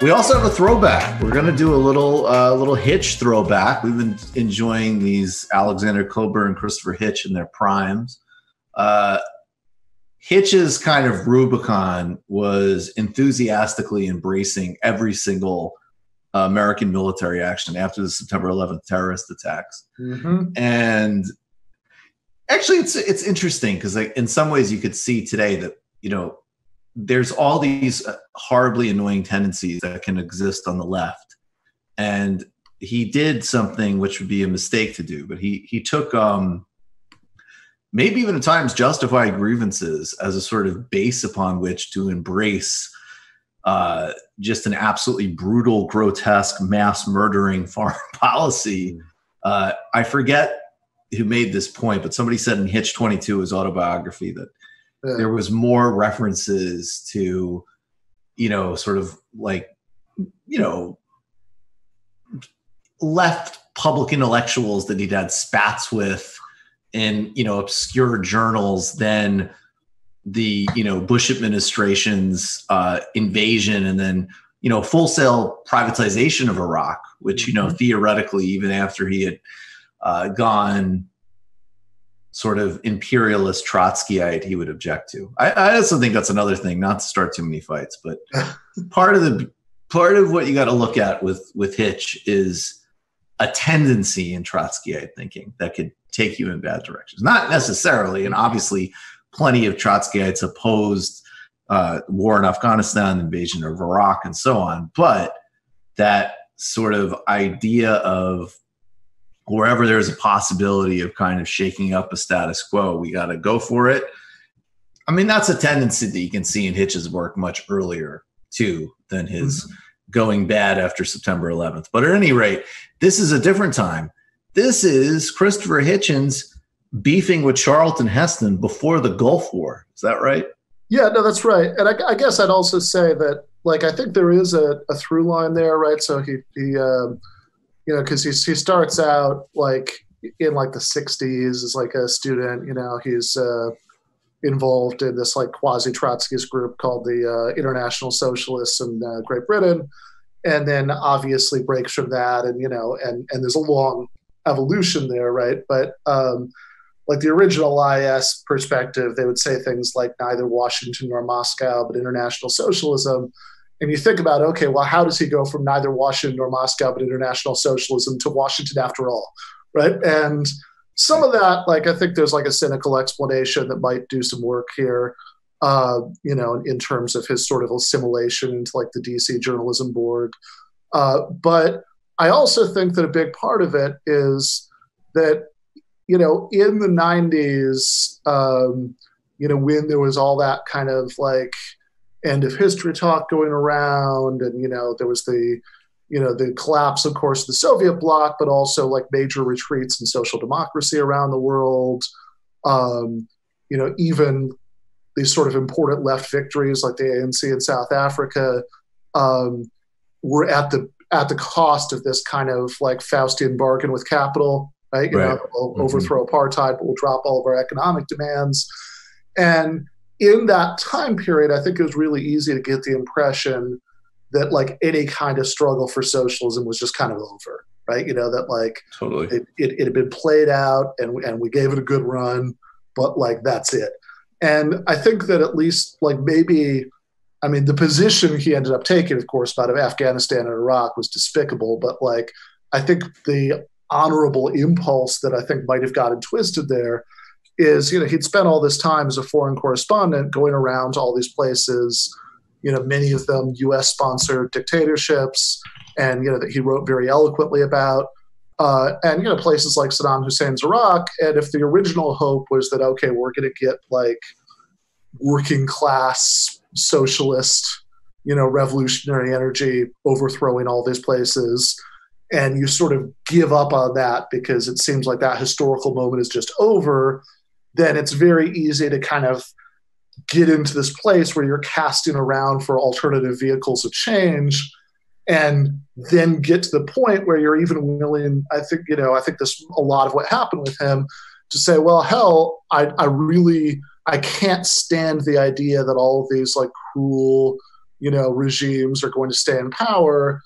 We also have a throwback. We're going to do a little Hitch throwback. We've been enjoying these Alexander Kober and Christopher Hitch in their primes. Hitch's kind of Rubicon was enthusiastically embracing every single American military action after the September 11th terrorist attacks. Mm-hmm. And actually, it's interesting because, like, in some ways you could see today that, you know, there's all these horribly annoying tendencies that can exist on the left. And he did something which would be a mistake to do, but he took maybe even at times justified grievances as a sort of base upon which to embrace just an absolutely brutal, grotesque, mass murdering foreign policy. I forget who made this point, but somebody said in Hitch 22, his autobiography, that there was more references to, you know, sort of like, you know, left public intellectuals that he'd had spats with in, you know, obscure journals than the, you know, Bush administration's invasion and then, you know, full-scale privatization of Iraq, which, you know, theoretically, even after he had gone sort of imperialist Trotskyite, he would object to. I also think that's another thing, not to start too many fights, but part of what you got to look at with Hitch is a tendency in Trotskyite thinking that could take you in bad directions. Not necessarily, and obviously plenty of Trotskyites opposed war in Afghanistan, invasion of Iraq, and so on, but that sort of idea of wherever there's a possibility of kind of shaking up a status quo, we got to go for it. I mean, that's a tendency that you can see in Hitch's work much earlier, too, than his going bad after September 11th. But at any rate, this is a different time. This is Christopher Hitchens beefing with Charlton Heston before the Gulf War. Is that right? Yeah, no, that's right. And I guess I'd also say that, like, I think there is a through line there, right? So he you know, because he starts out like in like the 60s as like a student. You know, he's involved in this like quasi-Trotskyist group called the International Socialists in Great Britain, and then obviously breaks from that, and you know, and there's a long evolution there, right? But like the original IS perspective, they would say things like neither Washington nor Moscow, but international socialism. And you think about, okay, well, how does he go from neither Washington nor Moscow but international socialism to Washington after all, right? And some of that, like, I think there's like a cynical explanation that might do some work here, you know, in terms of his sort of assimilation into like the DC journalism board. But I also think that a big part of it is that, you know, in the 90s, you know, when there was all that kind of like end of history talk going around, and you know, there was the, you know, the collapse, of course, of the Soviet bloc, but also like major retreats in social democracy around the world. You know, even these sort of important left victories like the ANC in South Africa were at the cost of this kind of like Faustian bargain with capital, right? You know, we'll overthrow apartheid, but we'll drop all of our economic demands. And in that time period, I think it was really easy to get the impression that like any kind of struggle for socialism was just kind of over, right? You know, that like totally it had been played out and we gave it a good run, but like that's it. And I think that at least like maybe, I mean, the position he ended up taking, of course, out of Afghanistan and Iraq was despicable, but like I think the honorable impulse that I think might have gotten twisted there is, you know, he'd spent all this time as a foreign correspondent going around to all these places, you know, many of them US-sponsored dictatorships, and, you know, that he wrote very eloquently about, and, you know, places like Saddam Hussein's Iraq. And if the original hope was that, okay, we're going to get like working class socialist, you know, revolutionary energy overthrowing all these places, and you sort of give up on that because it seems like that historical moment is just over, then it's very easy to kind of get into this place where you're casting around for alternative vehicles of change, and then get to the point where you're even willing, I think, you know, I think this, a lot of what happened with him, to say, well, hell, I can't stand the idea that all of these like cruel, regimes are going to stay in power.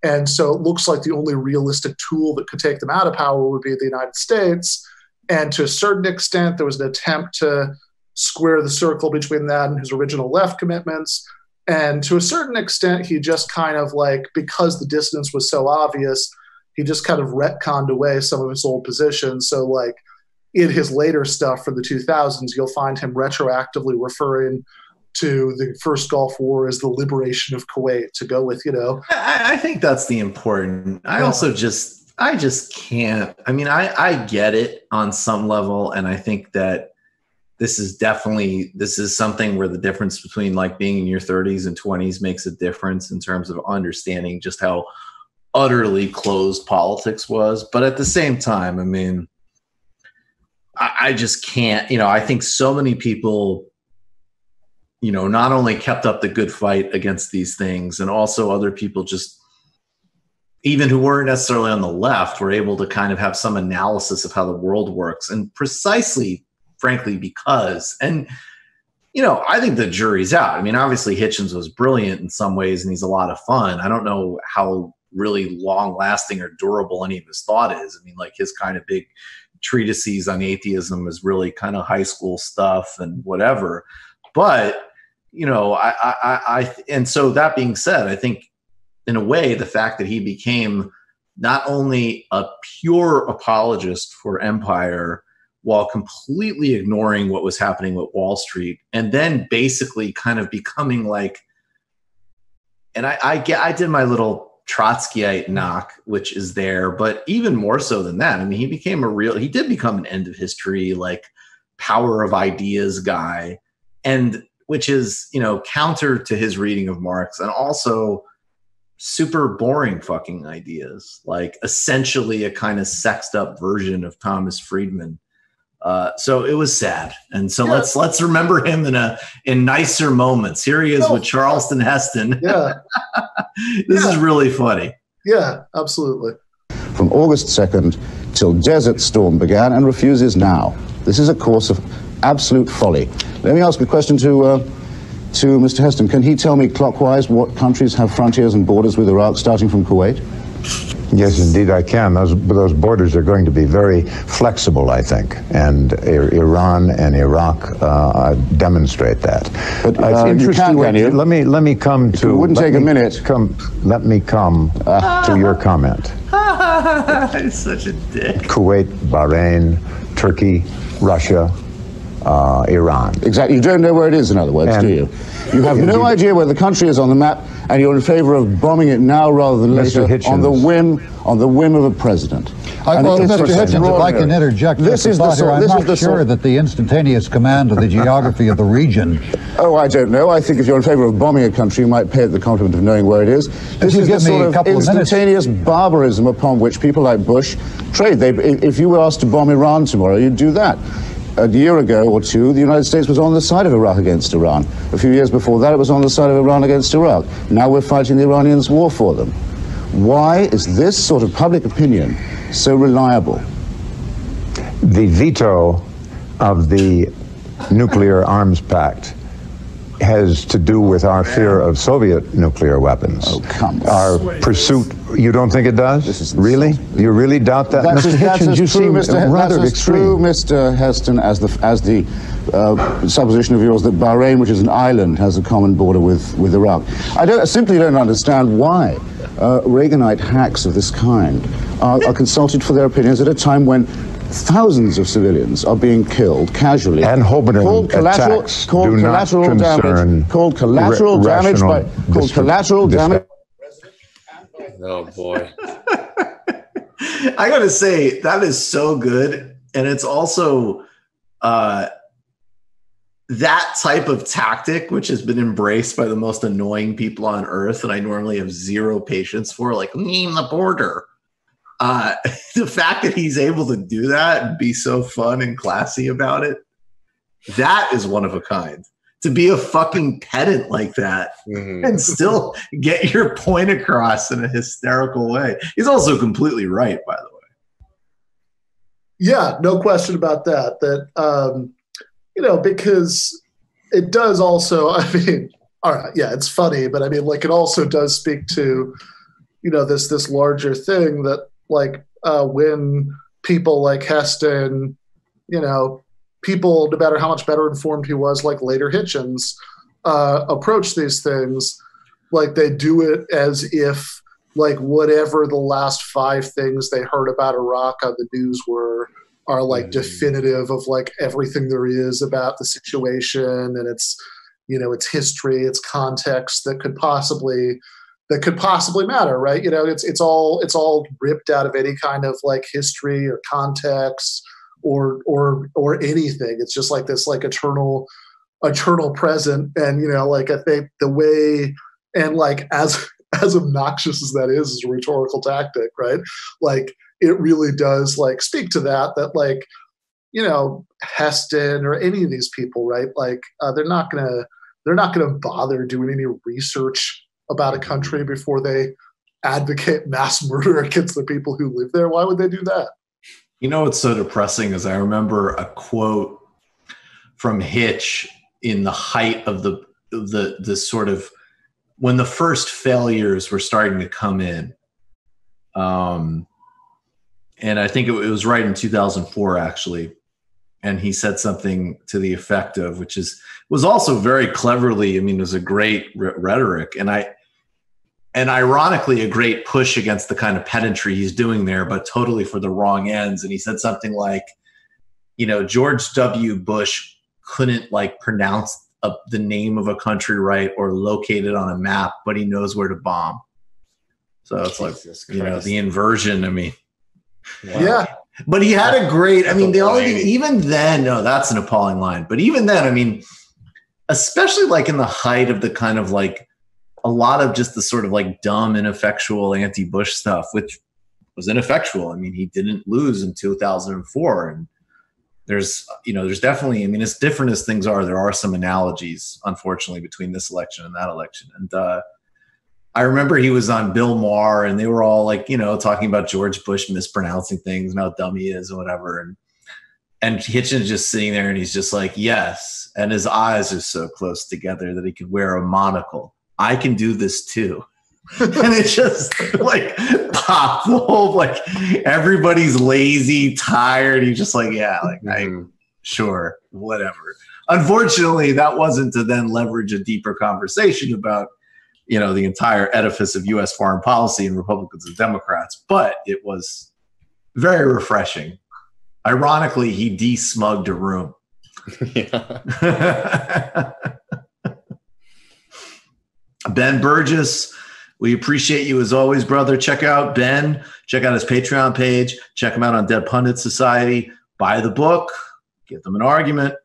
And so it looks like the only realistic tool that could take them out of power would be the United States. And to a certain extent, there was an attempt to square the circle between that and his original left commitments. And to a certain extent, he just kind of because the dissonance was so obvious, he just kind of retconned away some of his old positions. So in his later stuff from the 2000s, you'll find him retroactively referring to the first Gulf War as the liberation of Kuwait, to go with, I think that's the important. I just can't. I mean, I get it on some level. And I think that this is something where the difference between being in your 30s and 20s makes a difference in terms of understanding just how utterly closed politics was. But at the same time, I mean, I just can't, I think so many people, not only kept up the good fight against these things, and also other people just, even who weren't necessarily on the left, were able to kind of have some analysis of how the world works. And precisely, frankly, because, and, I think the jury's out. I mean, obviously Hitchens was brilliant in some ways and he's a lot of fun. I don't know how really long lasting or durable any of his thought is. I mean, his kind of big treatises on atheism is really kind of high school stuff and whatever. But, and so that being said, I think in a way, the fact that he became not only a pure apologist for empire while completely ignoring what was happening with Wall Street, and then basically kind of becoming and I did my little Trotskyite knock, which is there, but even more so than that, I mean, he did become an end of history, power of ideas guy, and which is, counter to his reading of Marx, and also super boring fucking ideas, essentially a kind of sexed up version of Thomas Friedman. So it was sad. And so let's remember him in nicer moments. Here he is with Charlton Heston. Yeah. This is really funny. Yeah, absolutely. From August 2nd till Desert Storm began and refuses now. This is a course of absolute folly. Let me ask a question to Mr. Heston. Can he tell me clockwise what countries have frontiers and borders with Iraq starting from Kuwait? Yes, indeed I can. Those borders are going to be very flexible, I think, and Iran and Iraq demonstrate that. But it's interesting. Let me come to. It wouldn't take a minute. Let me come to your comment. He's such a dick. Kuwait, Bahrain, Turkey, Russia, Iran. Exactly. You don't know where it is, in other words, do you? You have no idea where the country is on the map, and you're in favor of bombing it now rather than later on the whim of a president. Mr. Hitchens, if I can interject, I'm not sure that the instantaneous command of the geography of the region. Oh, I don't know. I think if you're in favor of bombing a country, you might pay it the compliment of knowing where it is. This is the sort of instantaneous barbarism upon which people like Bush trade. If you were asked to bomb Iran tomorrow, you'd do that. A year ago or two, the United States was on the side of Iraq against Iran. A few years before that, it was on the side of Iran against Iraq. Now we're fighting the Iranians' war for them. Why is this sort of public opinion so reliable? The veto of the nuclear arms pact has to do with our fear of Soviet nuclear weapons. Oh, come on. Our pursuit, you don't think it does? Really? You really doubt that, Mr. Hitchens? You seem rather extreme. True, Mr. Heston, as the supposition of yours that Bahrain, which is an island, has a common border with Iraq. I simply don't understand why Reaganite hacks of this kind are consulted for their opinions at a time when thousands of civilians are being killed casually. And Hoberton attacks called collateral damage. Called collateral damage. Oh boy. I gotta say, that is so good. And it's also that type of tactic, which has been embraced by the most annoying people on earth, and I normally have zero patience for, name the border. The fact that he's able to do that and be so fun and classy about it, that is one of a kind. To be a fucking pedant like that and still get your point across in a hysterical way. He's also completely right, by the way. Yeah, no question about that. That, because it does also, I mean, all right, yeah, it's funny, but I mean, like, it also does speak to, this larger thing that, like, when people like Heston, people, no matter how much better informed he was, like later Hitchens, approach these things, like they do it as if, like, whatever the last 5 things they heard about Iraq on the news are like definitive of like everything there is about the situation and its history, its context that could possibly matter, right? It's all ripped out of any kind of like history or context or anything. It's just like this like eternal present. And like I think the way, and like as obnoxious as that is a rhetorical tactic, right? Like it really does like speak to that like, Heston or any of these people, right? Like they're not gonna bother doing any research about a country before they advocate mass murder against the people who live there. Why would they do that? What's so depressing is I remember a quote from Hitch in the height of the sort of when the first failures were starting to come in. And I think it was right in 2004, actually. And he said something to the effect of, which was also very cleverly, it was a great rhetoric. And ironically, a great push against the kind of pedantry he's doing there, but totally for the wrong ends. And he said something like, George W. Bush couldn't like pronounce the name of a country right or locate it on a map, but he knows where to bomb. So it's Jesus like, Christ. The inversion. Wow. Yeah. But he had a great, the only thing, even then, no, that's an appalling line. But even then, especially like in the height of the kind of like a lot of just the sort of like dumb, ineffectual anti-Bush stuff, which was ineffectual. He didn't lose in 2004. And there's definitely, as different as things are, there are some analogies, unfortunately, between this election and that election. And I remember he was on Bill Maher and they were all like, talking about George Bush mispronouncing things and how dumb he is and whatever. And Hitchens just sitting there and he's just like, yes. And his eyes are so close together that he could wear a monocle. I can do this too. And it just like popped the whole, like everybody's lazy, tired. He's just like, yeah, like sure, whatever. Unfortunately, that wasn't to then leverage a deeper conversation about, the entire edifice of U.S. foreign policy and Republicans and Democrats, but it was very refreshing. Ironically, he de-smugged a room. Yeah. Ben Burgis, we appreciate you as always, brother. Check out Ben. Check out his Patreon page. Check him out on Dead Pundit Society. Buy the book. Give them an argument.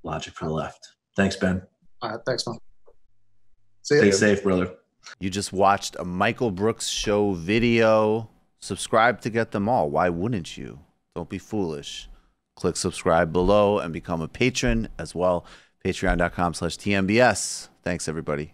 Logic for the Left. Thanks, Ben. All right. Thanks, man. Stay safe, brother. You just watched a Michael Brooks Show video. Subscribe to get them all. Why wouldn't you? Don't be foolish. Click subscribe below and become a patron as well. Patreon.com/TMBS. Thanks, everybody.